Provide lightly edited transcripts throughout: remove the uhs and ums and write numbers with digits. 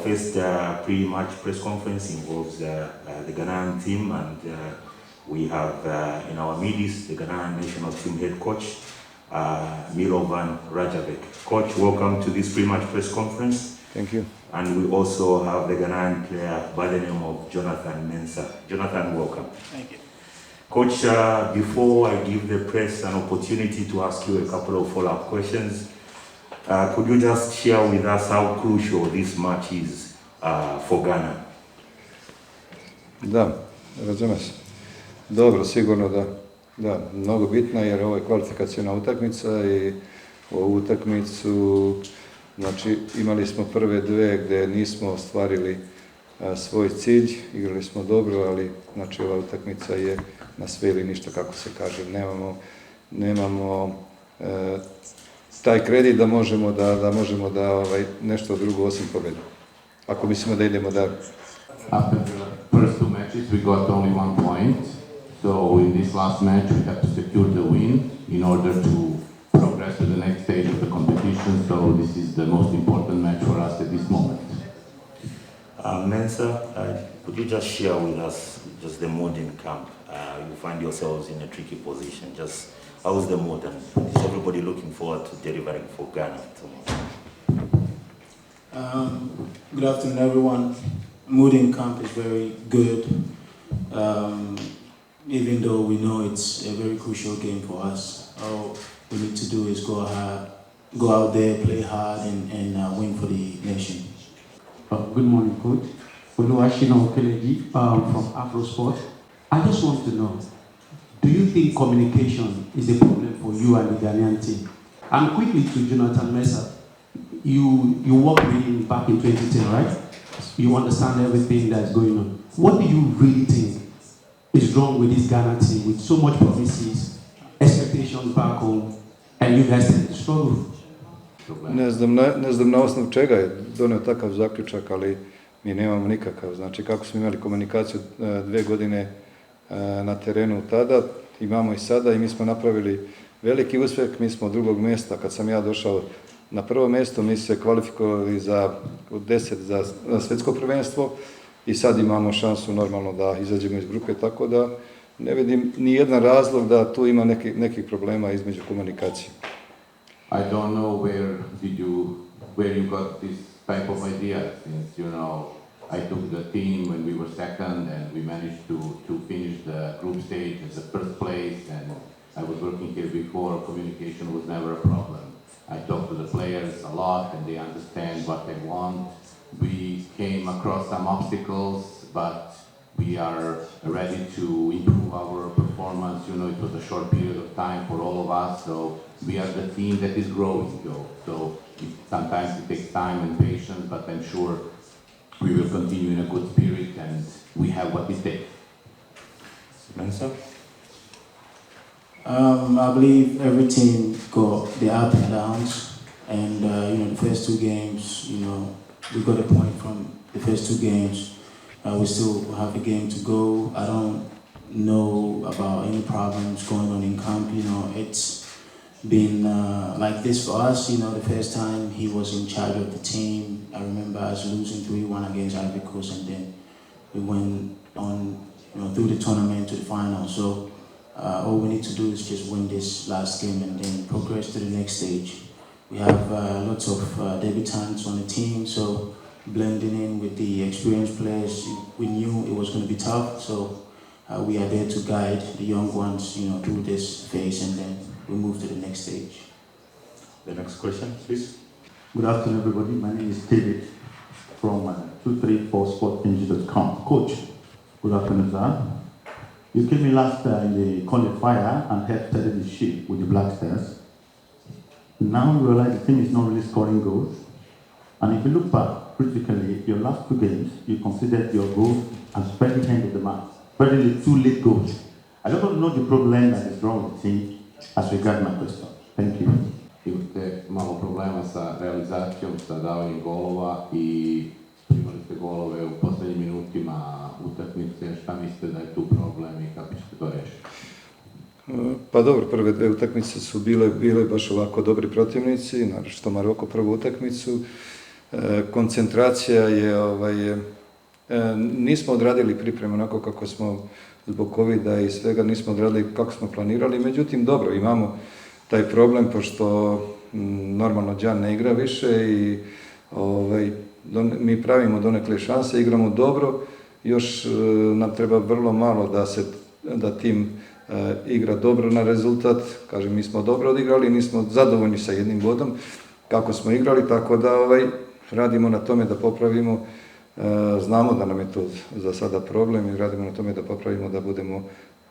first pre-match press conference involves the Ghanaian team, and we have in our Meidens the Ghanaian national team head coach, Milovan Rajavec. Coach, welcome to this pre-match press conference. Thank you. And we also have the Ghanaian player by the name of Jonathan Mensah. Jonathan, welcome. Thank you. Coach, before I give the press an opportunity to ask you a couple of follow-up questions, could you just share with us how crucial this match is for Ghana? Da, razume se. Dobro, sigurno da, mnogo bitna jer ovo je kvalifikacijna utakmica i ovu utakmicu, znači imali smo prve dve gdje nismo ostvarili svoj cilj, igrali smo dobro, ali znači ova utakmica je na sve ili ništa, kako se kaže. Nemamo taj kredit da možemo da nešto drugo osim pobjede. Ako mislimo da idemo dalje. After the first two matches, we got only 1 point. So in this last match, we have to secure the win in order to progress to the next stage of the competition. So this is the most important match for us at this moment. Mensah, could you just share with us just the mood in camp? You find yourselves in a tricky position. Just how's the mood, and is everybody looking forward to delivering for Ghana tomorrow? Good afternoon, everyone. Mood in camp is very good. Even though we know it's a very crucial game for us, all we need to do is go out there, play hard, and win for the nation. Good morning, Coach. Oluwashina Okeleji from Afrosport. I just want to know, do you think communication is a problem for you and the Ghanaian team? And quickly to Jonathan Mensah, you worked with him back in 2010, right? You understand everything that's going on. What do you really think is wrong with this Ghana team with so much promises, expectations back home, and you guys tend to struggle? Ne znam na osnovu čega je donio takav zaključak, ali mi nemamo nikakav. Znači, kako smo imali komunikaciju 2 godine na terenu tada, imamo i sada, i mi smo napravili veliki uspjeh. Mi smo od 2. mjesta, kad sam ja došao na prvo mjesto, mi se kvalifikovali za 10 za svjetsko prvenstvo i sad imamo šansu normalno da izađemo iz grupe, tako da ne vidim ni jedan razlog da tu ima nekih problema između komunikacije. I don't know where you got this type of idea, since I took the team when we were second and we managed to finish the group stage as the first place, and I was working here before. Communication was never a problem. I talked to the players a lot and they understand what they want. We came across some obstacles, but we are ready to improve our performance. It was a short period of time for all of us, so we are the team that is growing. So sometimes it takes time and patience, but I'm sure we will continue in a good spirit and we have what it takes. Mensah? I believe every team got the up and downs, and the first 2 games, we got a point from the first 2 games. We still have a game to go. I don't know about any problems going on in camp. It's been like this for us. The first time he was in charge of the team, I remember us losing 3-1 against Ivory Coast, and then we went on, through the tournament to the final. So all we need to do is just win this last game and then progress to the next stage. We have lots of debutants on the team, so blending in with the experienced players, we knew it was going to be tough. So we are there to guide the young ones, through this phase, and then we move to the next stage. The next question, please. Good afternoon, everybody. My name is David from 234sportng.com. Coach, good afternoon, sir. You came in last in the qualifier and helped steady the ship with the Black Stars. Now you realize the team is not really scoring goals. And if you look back critically, your last 2 games, you considered your goals as spreading end of the match, spreading the 2 late goals. I don't know the problem that is wrong with the team as regards my question. Thank you. Imate malo problema sa realizacijom, sa davanjem golova i primali ste golove u posljednjim minutima utakmice. Šta mislite da je tu problem i kako ćete to rešiti? Pa dobro, prve 2 utakmice su bile baš ovako dobri protivnici, naročito Maroko prvu utakmicu. koncentracija je, nismo odradili pripremu onako kako smo zbog covida i svega nismo odradili kako smo planirali, međutim dobro, imamo taj problem pošto normalno Đan ne igra više i mi pravimo donekle šanse, igramo dobro, još nam treba vrlo malo da tim igra dobro na rezultat, kažem mi smo dobro odigrali, nismo zadovoljni sa jednim bodom kako smo igrali, tako da radimo na tome da popravimo, znamo da nam je to za sada problem i radimo na tome da popravimo,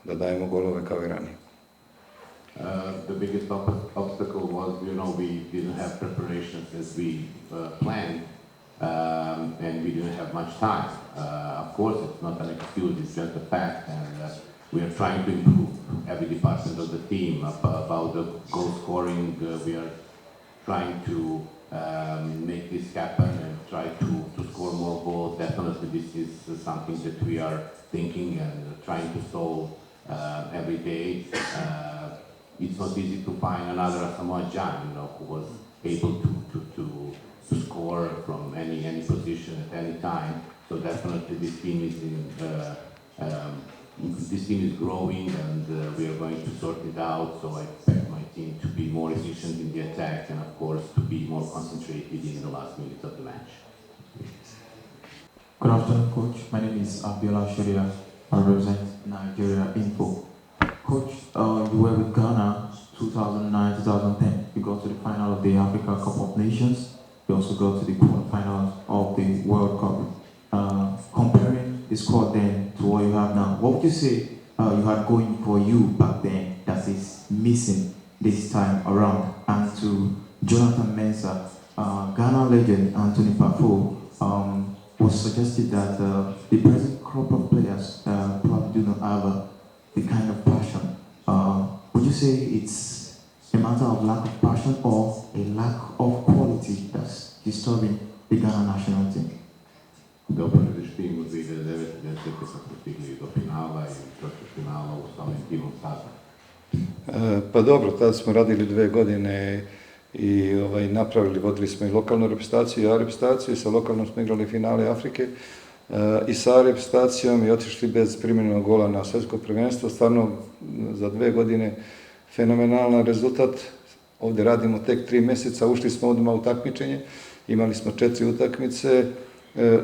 da dajemo golove kao i ranije. The biggest obstacle was, we didn't have preparations as we planned, and we didn't have much time. Of course, it's not an excuse, it's just a fact, and we are trying to improve every department of the team. About the goal scoring, we are trying to make this happen and try to score more goals. Definitely this is something that we are thinking and trying to solve every day. It's not easy to find another Asamoah Gyan, who was able to score from any position at any time. So definitely this team is growing, and we are going to sort it out. So I expect my team to be more efficient in the attack, and of course to be more concentrated in the last minutes of the match. Good afternoon, Coach. My name is Abiola Sharia. I represent Nigeria Info. Coach, you were with Ghana 2009-2010. You got to the final of the Africa Cup of Nations. You also got to the quarterfinals of the World Cup. Comparing the squad then to what you have now, what would you say you had going for you back then that is missing this time around? And to Jonathan Mensah, Ghana legend Anthony Pafo was suggested that the present crop of players probably do not have the kind of passion. Would you say it's a matter of lack of passion or a lack of quality that's disturbing the Ghana national team? Dopo il would be the che sono stigli do finala I prošlo finala u samim timom sada. Pa dobro, tad smo radili 2 godine i napravili, vodili smo i lokalnu reprezentaciju i A-reprezentaciju, sa lokalnom smo igrali finale Afrike i sa A-reprezentacijom i otišli bez primljenog gola na svjetsko prvenstvo. Stvarno za 2 godine fenomenalan rezultat. Ovdje radimo tek 3 mjeseca, ušli smo odmah u takmičenje, imali smo 4 utakmice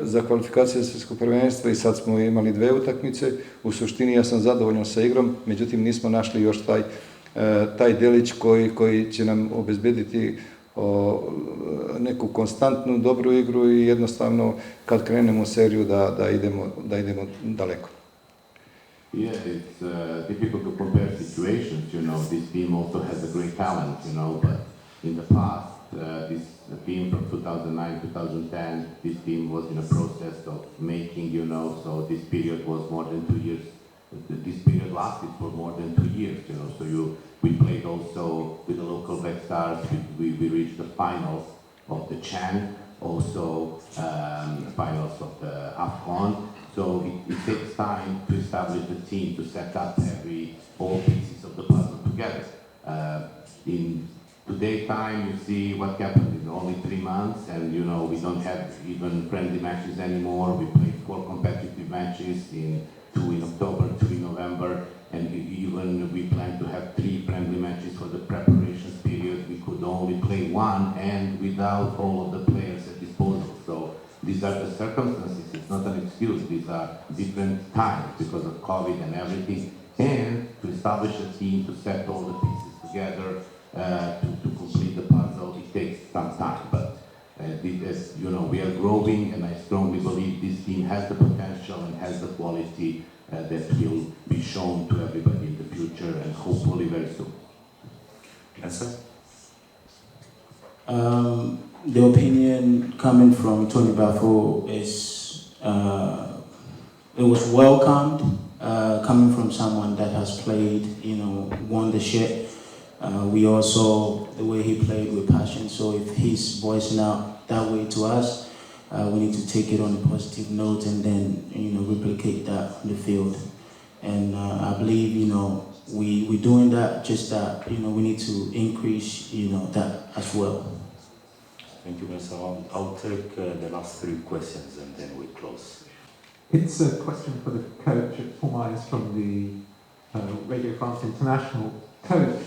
za kvalifikacije za svjetsko prvenstvo i sad smo imali 2 utakmice. U suštini ja sam zadovoljan sa igrom, međutim nismo našli još taj delić koji će nam obezbediti neku konstantnu dobru igru i jednostavno kad krenemo u seriju da idemo daleko. Yeah, it's difficult to compare situations, this team also has a great talent, but in the past, the team from 2009-2010, this team was in a process of making, so this period was more than 2 years. This period lasted for more than 2 years, so we played also with the local Black Stars, we reached the finals of the Chan, also finals of the AFCON. So it takes time to establish the team, to set up all pieces of the puzzle together. In today's time, you see what happened in only 3 months, and we don't have even friendly matches anymore. We played 4 competitive matches, 2 in October, 2 in November, and even we plan to have 3 friendly matches for the preparations period. We could only play 1, and without all of the players at disposal. So these are the circumstances, it's not an excuse, these are different times because of COVID and everything, and to establish a team, to set all the pieces together, to complete the puzzle, it takes some time, but as we are growing, and I strongly believe this team has the potential and has the quality that will be shown to everybody in the future, and hopefully very soon. Yes, sir. The opinion coming from Tony Bafo is, it was welcomed, coming from someone that has played, won the ship. We all saw the way he played with passion, so if he's voicing out that way to us, we need to take it on a positive note and then, replicate that on the field. And I believe, we're doing that, just that, we need to increase, that as well. Thank you, Mr. I'll take the last 3 questions and then we close. It's a question for the coach at Comoros from the Radio France International. Coach,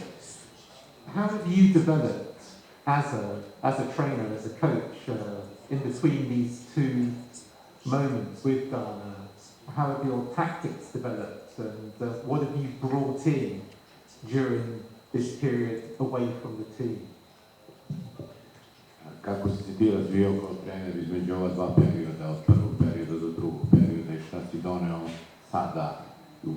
how have you developed as a trainer, as a coach, in between these 2 moments with Ghana? How have your tactics developed, and what have you brought in during this period away from the team? Kako si ti razvijao kao trener između ova 2 perioda, od prvog perioda do drugog perioda, i šta si doneo sada u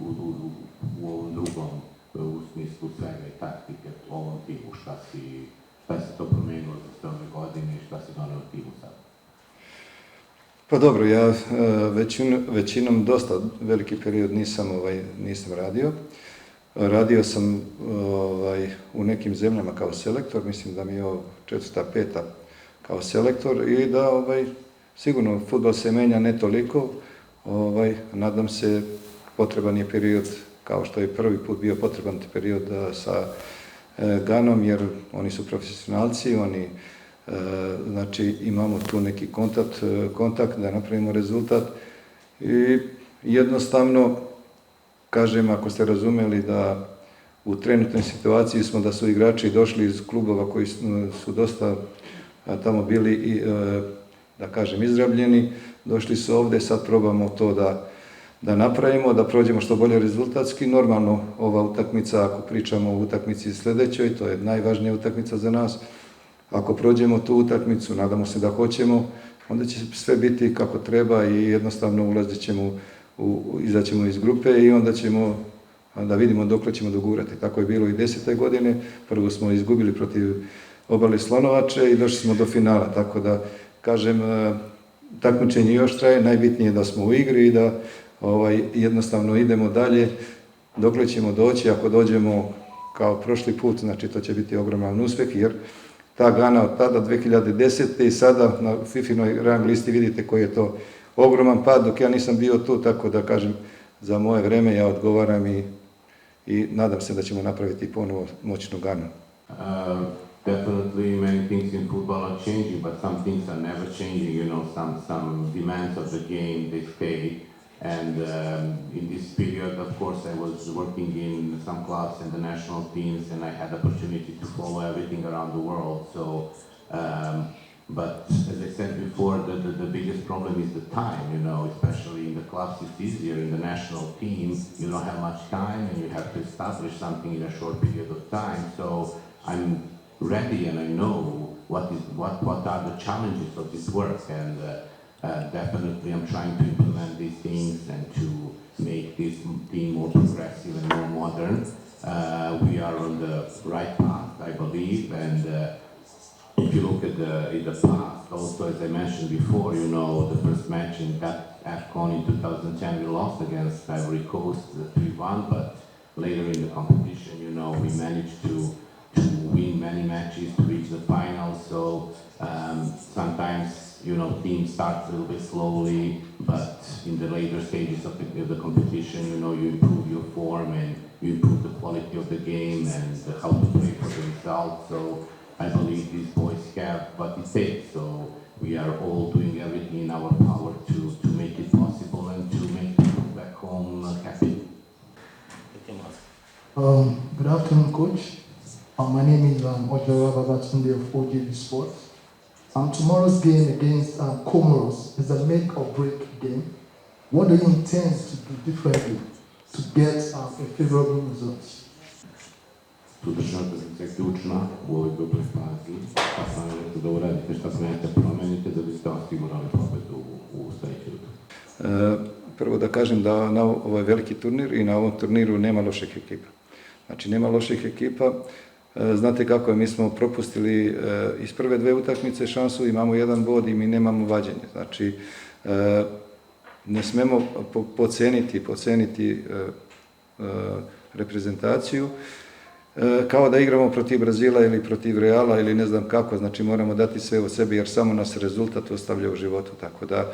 ovom drugom, u smislu svega i taktike u ovom timu, šta si to promenilo za sve ove godine i šta si doneo timu sada? Pa dobro, ja većinom dosta veliki period nisam radio. Radio sam u nekim zemljama kao selektor, mislim da mi je ovo 4., 5. kao selektor, i da sigurno fudbal se menja ne toliko, nadam se potreban je period, kao što je prvi put bio potreban period sa Ganom, jer oni su profesionalci, znači imamo tu neki kontakt da napravimo rezultat, i jednostavno kažem, ako ste razumeli da u trenutnoj situaciji smo, da su igrači došli iz klubova koji su dosta tamo bili, da kažem, izrabljeni, došli su ovdje, sad probamo to da napravimo, da prođemo što bolje rezultatski. Normalno, ova utakmica, ako pričamo o utakmici sljedećoj, to je najvažnija utakmica za nas. Ako prođemo tu utakmicu, nadamo se da hoćemo, onda će sve biti kako treba i jednostavno izaćemo iz grupe i onda ćemo da vidimo dokle ćemo dogurati. Tako je bilo i 10. godine, prvo smo izgubili protiv Obale Slonovače i došli smo do finala, tako da, kažem, takmičenje još traje, najbitnije je da smo u igri i da jednostavno idemo dalje, dokle ćemo doći. Ako dođemo kao prošli put, znači to će biti ogroman uspjeh, jer ta Gana od tada 2010. i sada na FIFA-inoj rang listi vidite koji je to ogroman pad, dok ja nisam bio tu, tako da kažem, za moje vreme ja odgovaram i nadam se da ćemo napraviti ponovo moćnu Ganu. Definitely many things in football are changing, but some things are never changing, some demands of the game, they stay. And in this period, of course, I was working in some clubs and the national teams, and I had the opportunity to follow everything around the world. So, but as I said before, the biggest problem is the time, especially in the clubs it's easier. In the national team, you don't have much time and you have to establish something in a short period of time. So I'm ready and I know what are the challenges of this work, and definitely I'm trying to implement these things and to make this team more progressive and more modern. We are on the right path, I believe, and if you look at in the past, also as I mentioned before, the first match in that AFCON in 2010 we lost against Ivory Coast 3-1, but later in the competition, we managed to win many matches to reach the final. So sometimes team starts a little bit slowly, but in the later stages of the competition, you improve your form and you improve the quality of the game and how to play for the result. So I believe these boys have what it takes. So we are all doing everything in our power to make it possible and to make people back home happy. Good afternoon, Coach. My name is Ojara Babatunde of OGB Sports. Tomorrow's game against Comoros is a make or break game. What do you intend to do differently to get a favorable result? Sutrašnja utakmica je ključna u ovoj grupnoj fazi, pa sam rekao da uradite šta smijete promenite da biste osigurali pobedu u sljedećoj utakmici. Prvo da kažem da na ovaj veliki turnir i na ovom turniru nema loših ekipa. Znači nema loših ekipa. Znate kako je, mi smo propustili iz prve 2 utakmice šansu, imamo 1 bod i mi nemamo vađenje. Znači, ne smemo podceniti reprezentaciju kao da igramo protiv Brazila ili protiv Reala ili ne znam kako, znači moramo dati sve od sebe jer samo nas rezultat ostavlja u životu. Tako da,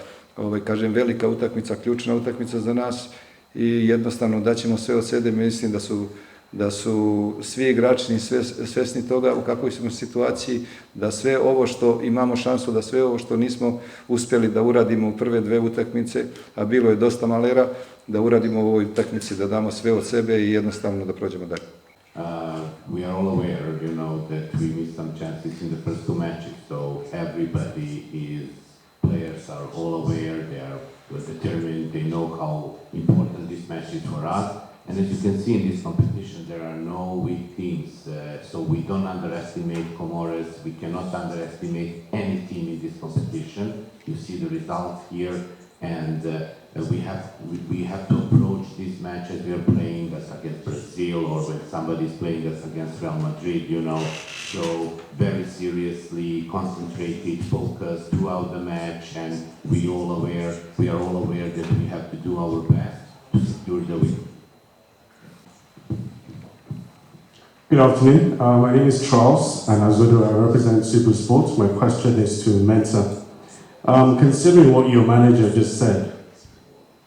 kažem, velika utakmica, ključna utakmica za nas i jednostavno daćemo sve od sebe. Mislim da su da su svi igrači svjesni toga u kakvoj smo situaciji, da sve ovo što imamo šansu, da sve ovo što nismo uspjeli da uradimo u prve 2 utakmice, a bilo je dosta malera, da uradimo u ovoj utakmici, da damo sve od sebe i jednostavno da prođemo dalje. We are all aware, that we missed some chances in the first 2 matches, so everybody players are all aware, they are determined, they know how important this match is for us. And as you can see in this competition, there are no weak teams, so we don't underestimate Comoros, we cannot underestimate any team in this competition. You see the results here, and we have to approach this match as we are playing us against Brazil, or when somebody is playing us against Real Madrid, so very seriously, concentrated, focused throughout the match, and we are all aware that we have to do our best to secure the win. Good afternoon. My name is Charles, and as I represent Super Sports. My question is to Mensa. Considering what your manager just said,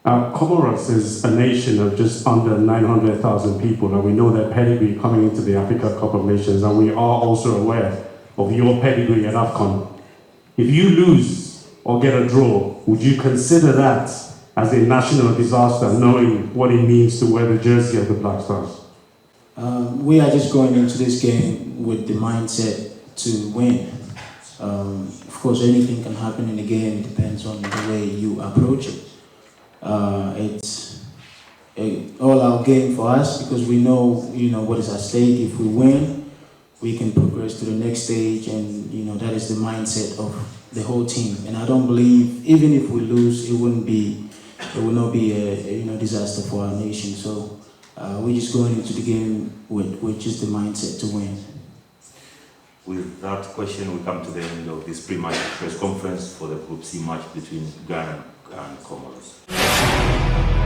Comoros is a nation of just under 900,000 people, and we know their pedigree coming into the Africa Cup of Nations, and we are also aware of your pedigree at AFCON. If you lose or get a draw, would you consider that as a national disaster, knowing what it means to wear the jersey of the Black Stars? We are just going into this game with the mindset to win. Of course, anything can happen in the game. It depends on the way you approach it. It's an all-out game for us because we know, what is at stake. If we win, we can progress to the next stage, and that is the mindset of the whole team. And I don't believe, even if we lose, it will not be a disaster for our nation. So we're just going into the game with just the mindset to win. With that question, we come to the end of this pre-match press conference for the Group C match between Ghana and Comoros.